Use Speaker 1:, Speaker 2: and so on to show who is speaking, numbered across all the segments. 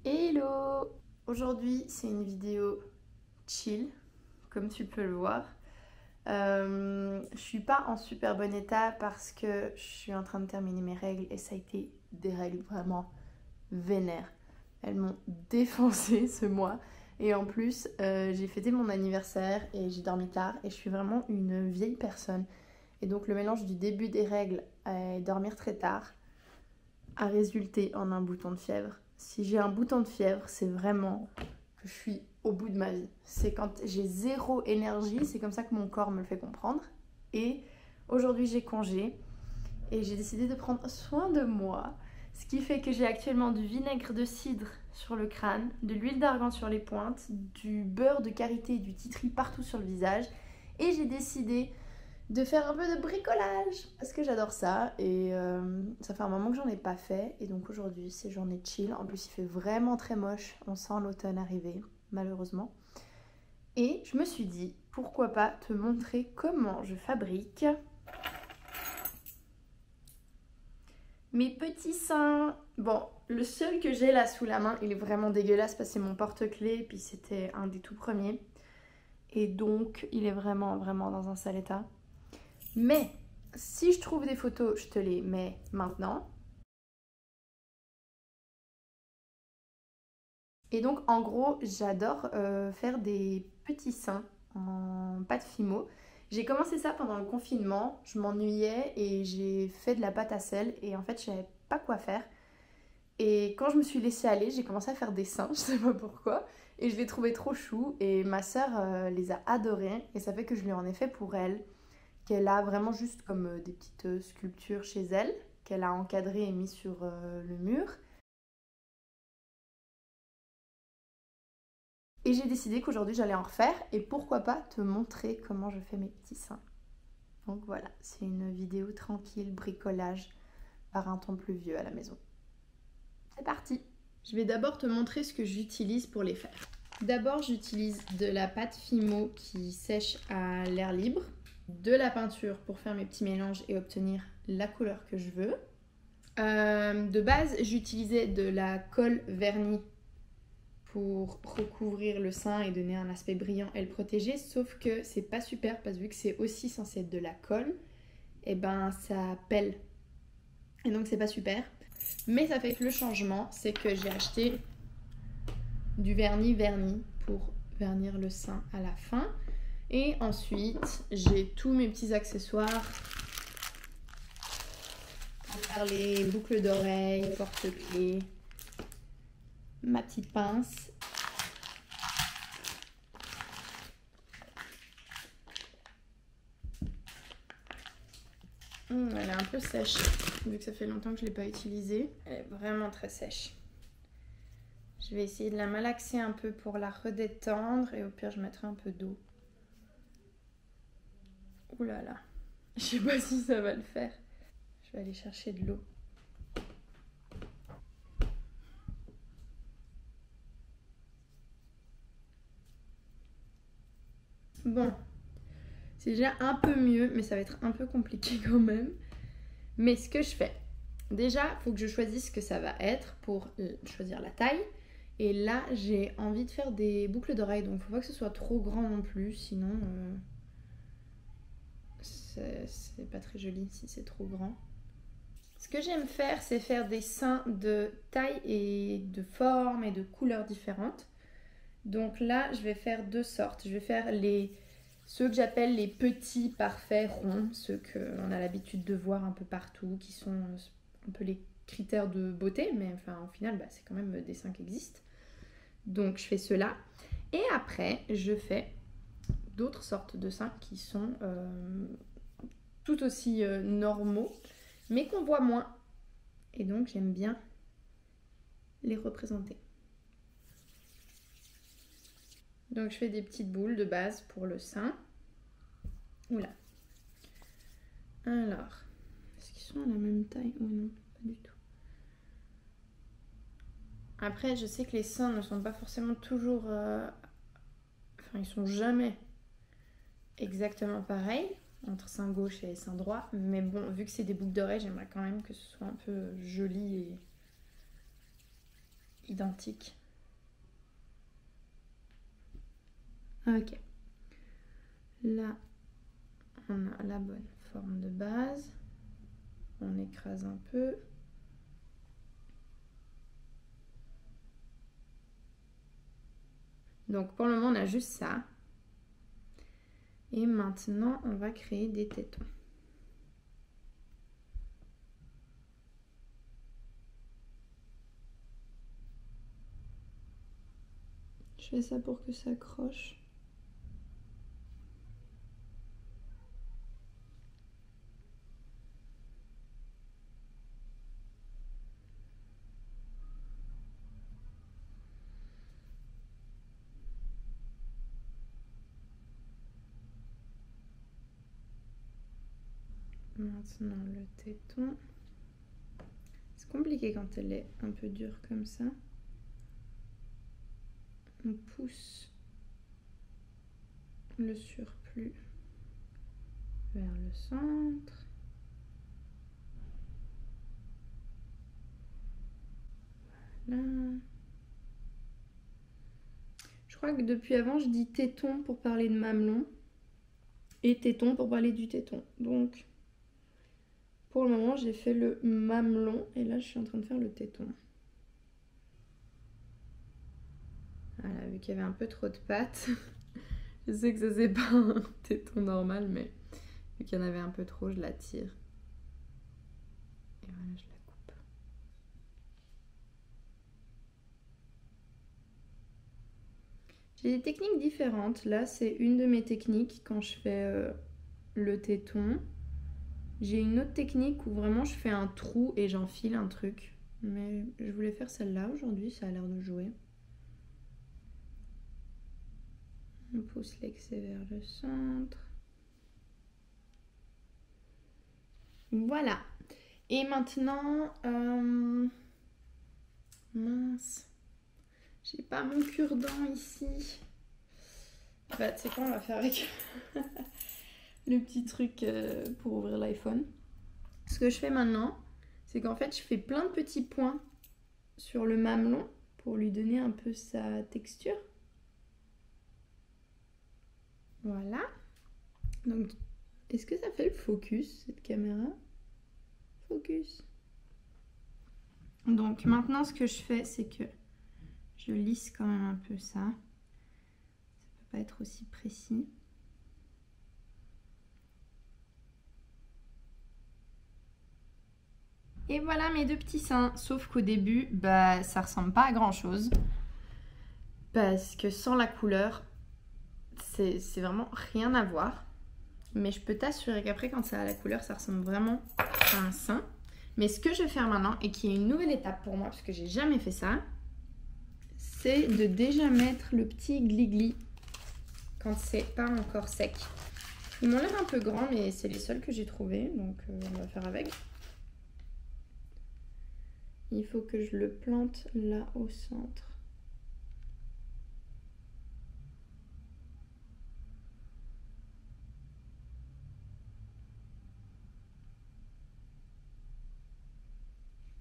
Speaker 1: Hello! Aujourd'hui c'est une vidéo chill, comme tu peux le voir. Je suis pas en super bon état parce que je suis en train de terminer mes règles et ça a été des règles vraiment vénères. Elles m'ont défoncé ce mois et en plus j'ai fêté mon anniversaire et j'ai dormi tard et je suis vraiment une vieille personne. Et donc le mélange du début des règles et dormir très tard a résulté en un bouton de fièvre. Si j'ai un bouton de fièvre, c'est vraiment que je suis au bout de ma vie. C'est quand j'ai zéro énergie, c'est comme ça que mon corps me le fait comprendre. Et aujourd'hui, j'ai congé et j'ai décidé de prendre soin de moi. Ce qui fait que j'ai actuellement du vinaigre de cidre sur le crâne, de l'huile d'argan sur les pointes, du beurre de karité et du titri partout sur le visage. Et j'ai décidé de faire un peu de bricolage parce que j'adore ça et ça fait un moment que j'en ai pas fait et donc aujourd'hui c'est journée chill. En plus il fait vraiment très moche, on sent l'automne arriver malheureusement et je me suis dit pourquoi pas te montrer comment je fabrique mes petits seins. Bon, le seul que j'ai là sous la main il est vraiment dégueulasse parce que c'est mon porte-clés puis c'était un des tout premiers et donc il est vraiment dans un sale état. Mais si je trouve des photos, je te les mets maintenant. Et donc en gros, j'adore faire des petits seins en pâte Fimo. J'ai commencé ça pendant le confinement, je m'ennuyais et j'ai fait de la pâte à sel et en fait je savais pas quoi faire. Et quand je me suis laissée aller, j'ai commencé à faire des seins, je sais pas pourquoi. Et je les trouvais trop choux et ma soeur les a adorés et ça fait que je lui en ai fait pour elle. Qu'elle a vraiment juste comme des petites sculptures chez elle, qu'elle a encadrées et mis sur le mur. Et j'ai décidé qu'aujourd'hui j'allais en refaire et pourquoi pas te montrer comment je fais mes petits seins. Donc voilà, c'est une vidéo tranquille, bricolage, par un temps pluvieux à la maison. C'est parti! Je vais d'abord te montrer ce que j'utilise pour les faire. D'abord j'utilise de la pâte Fimo qui sèche à l'air libre, de la peinture pour faire mes petits mélanges et obtenir la couleur que je veux. De base, j'utilisais de la colle vernie pour recouvrir le sein et donner un aspect brillant et le protéger, sauf que c'est pas super parce que vu que c'est aussi censé être de la colle, et ben ça pèle. Et donc c'est pas super. Mais ça fait que le changement, c'est que j'ai acheté du vernis pour vernir le sein à la fin. Et ensuite, j'ai tous mes petits accessoires pour faire les boucles d'oreilles, porte-clés, ma petite pince. Elle est un peu sèche, vu que ça fait longtemps que je ne l'ai pas utilisée. Elle est vraiment très sèche. Je vais essayer de la malaxer un peu pour la redétendre et au pire je mettrai un peu d'eau. Ouh là là, je sais pas si ça va le faire. Je vais aller chercher de l'eau. Bon, c'est déjà un peu mieux, mais ça va être un peu compliqué quand même. Mais ce que je fais, déjà, il faut que je choisisse ce que ça va être pour choisir la taille. Et là, j'ai envie de faire des boucles d'oreilles, donc il ne faut pas que ce soit trop grand non plus, sinon c'est pas très joli si c'est trop grand. Ce que j'aime faire, c'est faire des seins de taille et de forme et de couleurs différentes. Donc là, je vais faire deux sortes. Je vais faire ceux que j'appelle les petits parfaits ronds, ceux qu'on a l'habitude de voir un peu partout, qui sont un peu les critères de beauté, mais enfin au final, c'est quand même des seins qui existent. Donc je fais ceux-là. Et après, je fais d'autres sortes de seins qui sont tout aussi normaux, mais qu'on voit moins. Et donc j'aime bien les représenter. Donc je fais des petites boules de base pour le sein. Oula. Alors, est-ce qu'ils sont à la même taille? Oh non, pas du tout. Après, je sais que les seins ne sont pas forcément toujours... Enfin, ils sont jamais exactement pareils entre sein gauche et sein droit. Mais bon, vu que c'est des boucles d'oreilles, j'aimerais quand même que ce soit un peu joli identique. Ok. Là, on a la bonne forme de base. On écrase un peu. Donc pour le moment, on a juste ça. Et maintenant, on va créer des tétons. Je fais ça pour que ça accroche. Maintenant le téton. C'est compliqué quand elle est un peu dure comme ça. On pousse le surplus vers le centre. Voilà. Je crois que depuis avant, je dis téton pour parler de mamelon et téton pour parler du téton. Donc, pour le moment, j'ai fait le mamelon et là, je suis en train de faire le téton. Voilà, vu qu'il y avait un peu trop de pattes. Je sais que ça, c'est pas un téton normal, mais vu qu'il y en avait un peu trop, je la tire. Et voilà, je la coupe. J'ai des techniques différentes. Là, c'est une de mes techniques quand je fais le téton. J'ai une autre technique où vraiment je fais un trou et j'enfile un truc. Mais je voulais faire celle-là aujourd'hui, ça a l'air de jouer. On pousse l'excès vers le centre. Voilà. Et maintenant, mince, j'ai pas mon cure-dent ici. Bah, tu sais quoi, on va faire avec le petit truc pour ouvrir l'iPhone. Ce que je fais maintenant, c'est qu'en fait, je fais plein de petits points sur le mamelon pour lui donner un peu sa texture. Voilà. Donc, est-ce que ça fait le focus, cette caméra? Focus. Donc, maintenant, ce que je fais, c'est que je lisse quand même un peu ça. Ça peut pas être aussi précis. Et voilà mes deux petits seins. Sauf qu'au début, bah, ça ressemble pas à grand-chose. Parce que sans la couleur, c'est vraiment rien à voir. Mais je peux t'assurer qu'après, quand ça a la couleur, ça ressemble vraiment à un sein. Mais ce que je vais faire maintenant, et qui est une nouvelle étape pour moi, parce que j'ai jamais fait ça, c'est de déjà mettre le petit glis-glis quand c'est pas encore sec. Ils m'ont l'air un peu grands, mais c'est les seuls que j'ai trouvés, donc on va faire avec. Il faut que je le plante là au centre.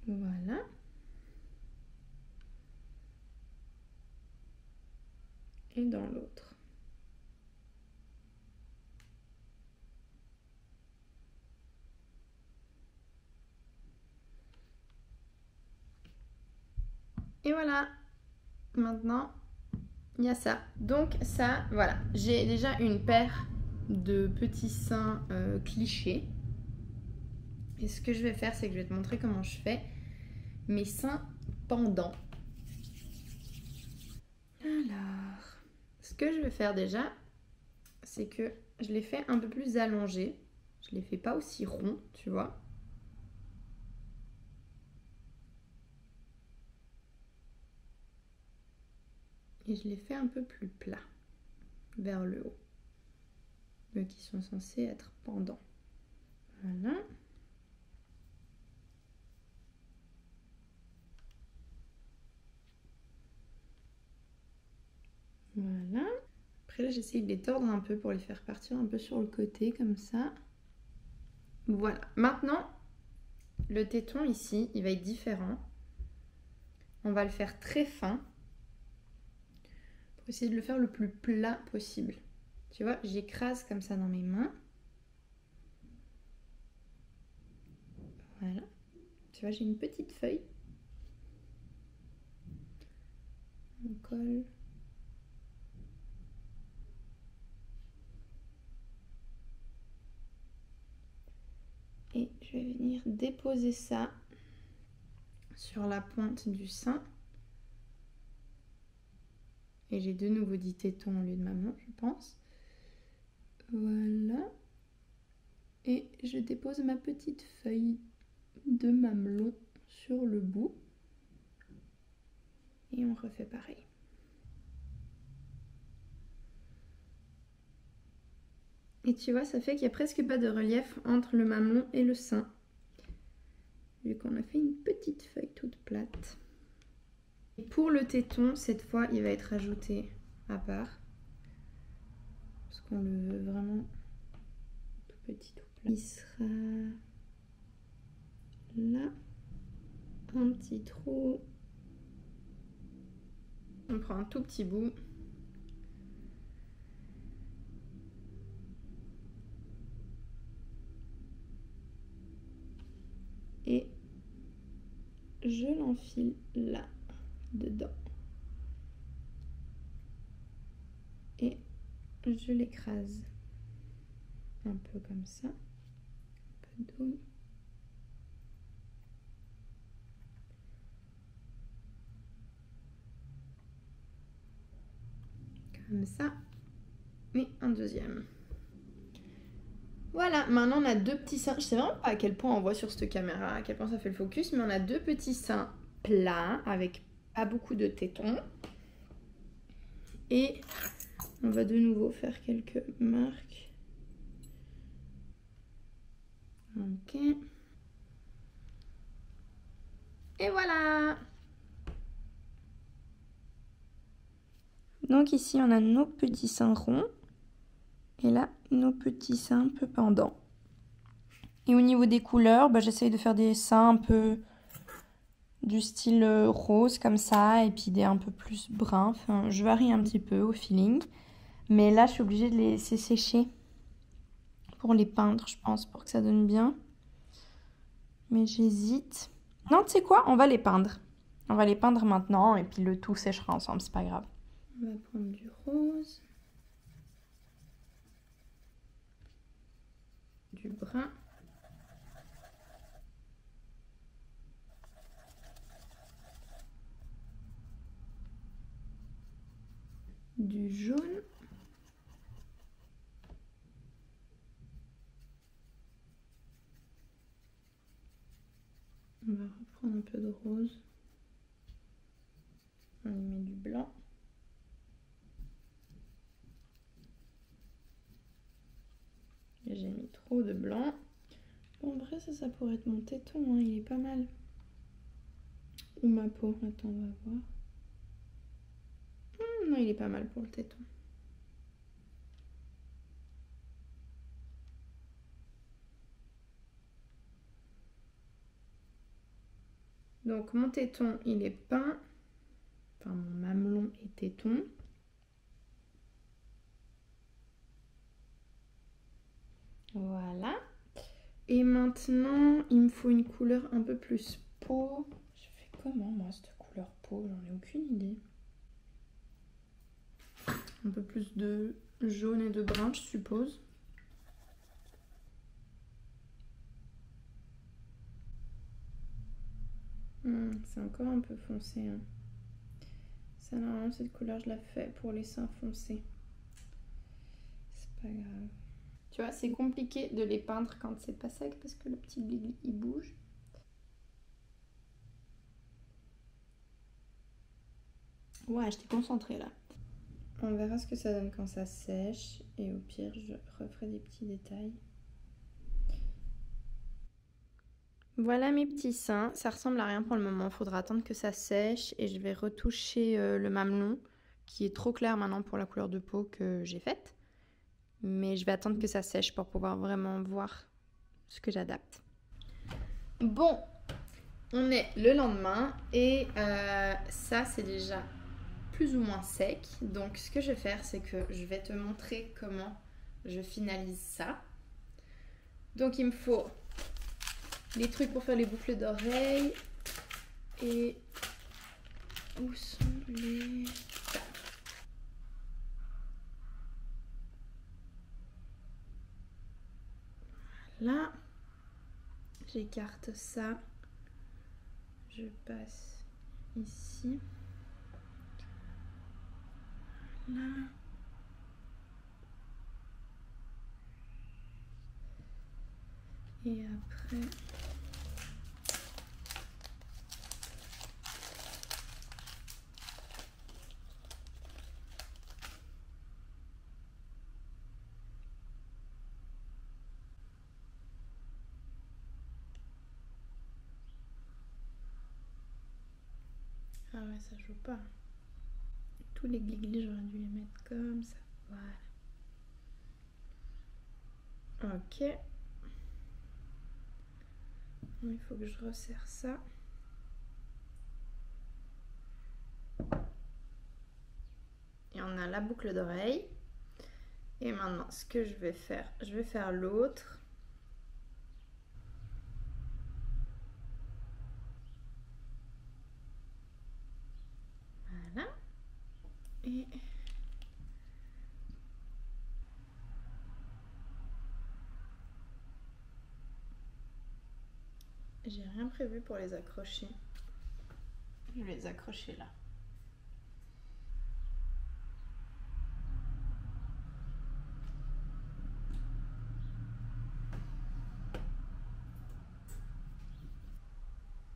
Speaker 1: Voilà. Et dans l'autre. Et voilà. Maintenant, il y a ça. Donc ça, voilà. J'ai déjà une paire de petits seins clichés. Et ce que je vais faire, c'est que je vais te montrer comment je fais mes seins pendants. Alors, ce que je vais faire déjà, c'est que je les fais un peu plus allongés. Je les fais pas aussi ronds, tu vois. Et je les fais un peu plus plats, vers le haut. Eux qui sont censés être pendants. Voilà. Voilà. Après là, j'essaye de les tordre un peu pour les faire partir un peu sur le côté, comme ça. Voilà. Maintenant, le téton ici, il va être différent. on va le faire très fin pour essayer de le faire le plus plat possible. Tu vois, j'écrase comme ça dans mes mains. Voilà. Tu vois, j'ai une petite feuille. On colle. Et je vais venir déposer ça sur la pointe du sein. Et j'ai de nouveau dit téton au lieu de mamelon, je pense. Voilà. Et je dépose ma petite feuille de mamelon sur le bout. Et on refait pareil. Et tu vois, ça fait qu'il n'y a presque pas de relief entre le mamelon et le sein. Vu qu'on a fait une petite feuille toute plate. Et pour le téton, cette fois, il va être ajouté à part. Parce qu'on le veut vraiment tout petit, tout plat. Il sera là. Un petit trou. On prend un tout petit bout. Et je l'enfile là, dedans. Et je l'écrase. Un peu comme ça. Un peu d'eau. Comme ça. Et un deuxième. Voilà, maintenant on a deux petits seins. Je sais vraiment pas à quel point on voit sur cette caméra, à quel point ça fait le focus, mais on a deux petits seins plats avec pas beaucoup de tétons. Et on va de nouveau faire quelques marques. Ok. Et voilà! Donc ici on a nos petits seins ronds. Et là, nos petits seins un peu pendants. Et au niveau des couleurs, j'essaye de faire des seins un peu du style rose comme ça. Et puis des un peu plus bruns. Enfin, je varie un petit peu au feeling. Mais là, je suis obligée de les laisser sécher pour les peindre, je pense, pour que ça donne bien. Mais j'hésite. Non, tu sais quoi? On va les peindre. On va les peindre maintenant et puis le tout séchera ensemble, c'est pas grave. On va prendre du rose. Du brun. Du jaune. On va reprendre un peu de rose. On y met du blanc. J'ai mis trop de blanc. Bon, en vrai, ça pourrait être mon téton, hein, il est pas mal. Ou ma peau, attends, on va voir. Non, il est pas mal pour le téton. Donc mon téton, il est peint. Enfin, mon mamelon et téton. Voilà. Et maintenant, il me faut une couleur un peu plus peau. Je fais comment, moi, cette couleur peau? J'en ai aucune idée. Un peu plus de jaune et de brun, je suppose. C'est encore un peu foncé. Hein. Ça, normalement, cette couleur, je la fais pour les seins foncés. C'est pas grave. Tu vois, c'est compliqué de les peindre quand c'est pas sec parce que le petit glis, il bouge. Ouais, j'étais concentrée là. On verra ce que ça donne quand ça sèche. Et au pire, je referai des petits détails. Voilà mes petits seins. Ça ressemble à rien pour le moment. Il faudra attendre que ça sèche. Et je vais retoucher le mamelon qui est trop clair maintenant pour la couleur de peau que j'ai faite. Mais je vais attendre que ça sèche pour pouvoir vraiment voir ce que j'adapte. Bon, On est le lendemain et ça c'est déjà plus ou moins sec. Donc ce que je vais faire, c'est que je vais te montrer comment je finalise ça. Donc il me faut les trucs pour faire les boucles d'oreilles. Et où sont les... Là, j'écarte ça. Je passe ici. Là. Et après... Ah ouais, ça joue pas. Tous les glis-glis, j'aurais dû les mettre comme ça. Voilà. Ok. Il faut que je resserre ça. Et on a la boucle d'oreille. Et maintenant, ce que je vais faire l'autre. Voilà. Et... j'ai rien prévu pour les accrocher. Je vais les accrocher là.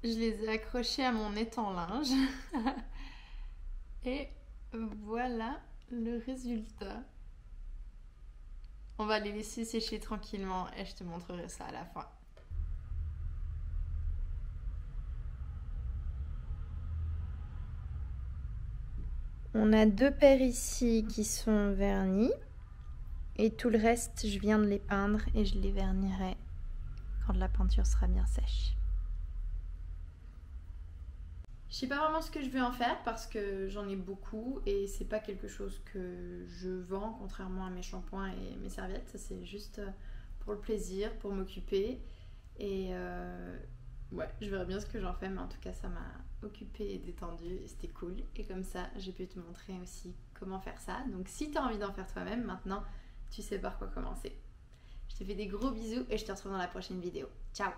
Speaker 1: Je les ai accrochés à mon étend-linge. Et voilà le résultat. On va les laisser sécher tranquillement et je te montrerai ça à la fin. On a 2 paires ici qui sont vernies. Et tout le reste, je viens de les peindre et je les vernirai quand la peinture sera bien sèche. Je sais pas vraiment ce que je vais en faire parce que j'en ai beaucoup et c'est pas quelque chose que je vends contrairement à mes shampoings et mes serviettes. C'est juste pour le plaisir, pour m'occuper. Et ouais, je verrai bien ce que j'en fais, mais en tout cas ça m'a occupée et détendue et c'était cool. Et comme ça, j'ai pu te montrer aussi comment faire ça. Donc si tu as envie d'en faire toi-même, maintenant tu sais par quoi commencer. Je te fais des gros bisous et je te retrouve dans la prochaine vidéo. Ciao!